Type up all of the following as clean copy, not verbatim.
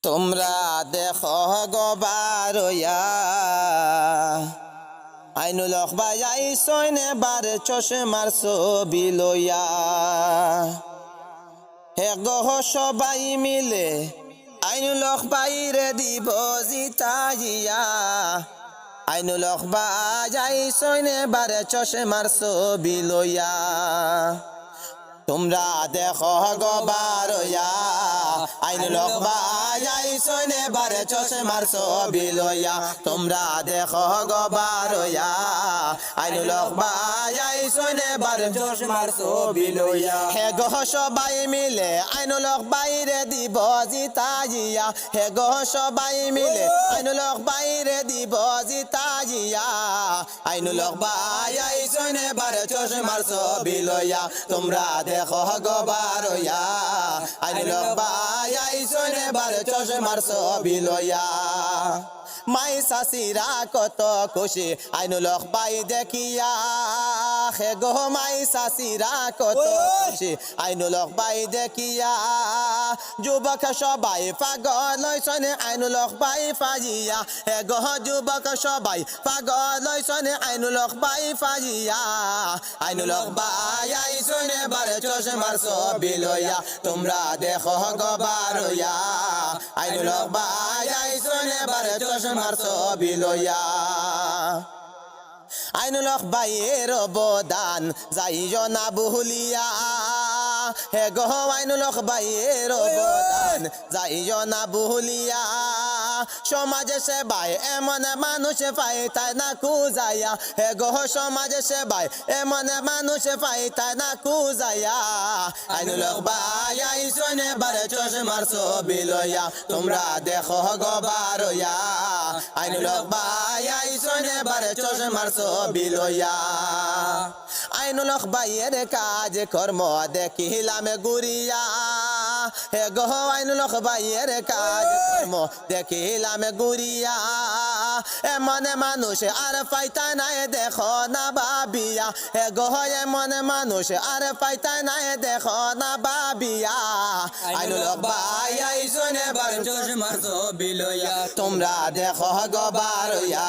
তোমরা দেখো গো বারয়া আইনুল হক ভাই আইসইন এবার চশমার ছবি লইয়া হে গো সবাই মিলে আইনুল হক ভাইরে দিব জিতাইয়া আইনুল হক ভাই আইসইন এবার চশমার ছবি লইয়া তোমরা দেখো গো বারয়া আইনুল হক ভাই আইসইন এবার চশমার ছবি লইয়া তোমরা দেখো গো বারয়া আইনুল হক ভাই আইসইন এবার চশমার ছবি লইয়া হে গো সবাই মিলে আইনুল হক ভাইরে দিব জিতাইয়া হে গো সবাই মিলে আইনুল হক ভাইরে দিব জিতাইয়া আইনুল হক ভাই আইসইন এবার চশমার ছবি লইয়া তোমরা দেখো গো বারয়া আইনুল হক ভাই আইসইন এবার চশমার ছবি লইয়া মাই সাসিরা কত খুশি আইনুল হক ভাই দেখিয়া হে গো মাই সাসিরা কত খুশি আইনুল হক ভাই দেখিয়া যুবক সবাই পাগল হইছেন আইনুল হক ভাই ফাজিয়া হে গো যুবক সবাই পাগল হইছেন আইনুল হক ভাই ফাজিয়া আইনুল হক ভাই আইসইন এবার চশমার ছবি লইয়া তোমরা দেখো গো বারয়া আইনুল হক ভাই আইসইন এবার চশমার ছবি লইয়া আইনুল হক ভাইয়ের অবদান যাইও না ভুলিয়া হে গো আইনুল হক ভাইয়ের অবদান যাইও না ভুলিয়া সমাজ সেবায় এমন মানুষ পাইতায় না খুঁজাইয়া হে গো সমাজ সেবায় এমন মানুষ পাইতায় না খুঁজাইয়া আইনুল হক ভাই আইসইন এবার চশমার ছবি লইয়া তোমরা দেখো গো বারয়া আইনুল হক ভাই আইসইন এবার চশমার ছবি লইয়া আইনুল হক ভাইয়ের কাজ কর্ম দেখিলাম গুরিয়া হে গো আইনুল হক ভাইয়ের কাজ কর্ম দেখিলাম গুরিয়া এমন মানুষ আর পাইতা নাই দেখো না ভাবিয়া হে গো এমন মানুষ আর পাইতা নাই দেখো না ভাবিয়া আইনুল হক ভাই আইসইন এবার চশমার ছবি লইয়া তোমরা দেখো গো বারয়া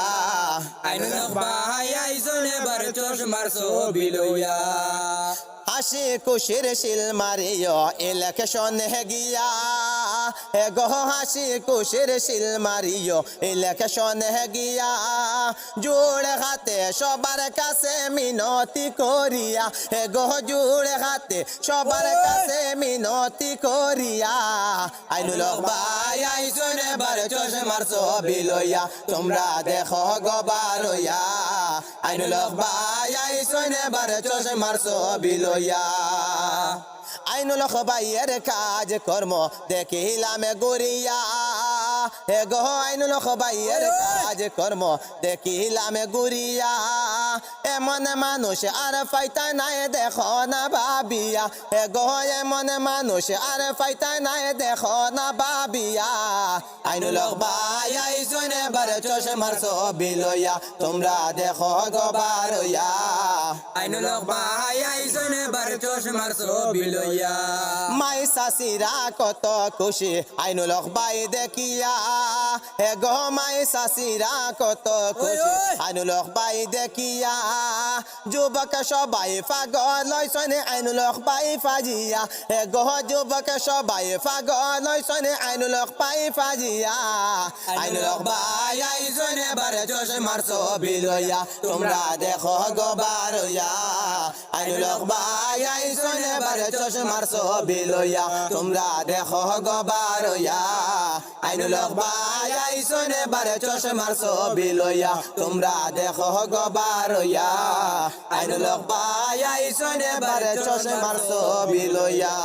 আইনুল হক ভাই আইসইন এবার চশমার ছবি লইয়া হাসি খুশির শিল মারিও ইলেকশন হে গিয়া হে গো হাসি খুশির শিল মারিও ইলেকশন হে গিয়া জোড়ে হাতে সবার কাছে মিনতি করিয়া হে গো জোড়ে হাতে সবার কাছে মিনতি করিয়া আইনুল হক ভাই আইসইন এবার চশমার ছবি লইয়া তোমরা দেখো গো বারয়া আইনুল হক ভাই আইসইন এবার চশমার ছবি লইয়া আইনুল হক ভাইয়ের কাজ কর্ম দেখিলাম গুরিয়া হে গো আইনুল হক ভাইয়ের কাজ কর্ম দেখিলাম গুরিয়া এমন মানুষ আর পাইতা নাই দেখো না ভাবিয়া হে গো এমন মানুষ আর পাইতা নাই দেখো না ভাবিয়া আইনুল হক ভাই আইসইন এবার চশমার ছবি লইয়া তোমরা দেখো গো বারয়া আইনুল হক ভাই আইসইন এবার চশমার ছবি লইয়া মাই সাসিরা কত খুশি আইনুল হক ভাই দেখিয়া হে গো মাই সাসিরা কত খুশি আইনুল হক ভাই দেখিয়া যুবক সবাই পাগল হইছেন আইনুল হক ভাই ফাজিয়া হে গো যুবক সবাই পাগল হইছেন আইনুল হক ভাই ফাজিয়া আইনুল হক ভাই আইসইন এবার চশমার ছবি লইয়া তোমরা দেখো গো বারয়া আইনুল হক ভাই আইসইন এবার চশমার ছবি লইয়া তোমরা দেখো গো বারয়া আইনুল হক ভাই আইসইন এবার চশমার ছবি লইয়া তোমরা দেখো গো বারয়া আইনুল হক ভাই আইসইন এবার চশমার ছবি লইয়া।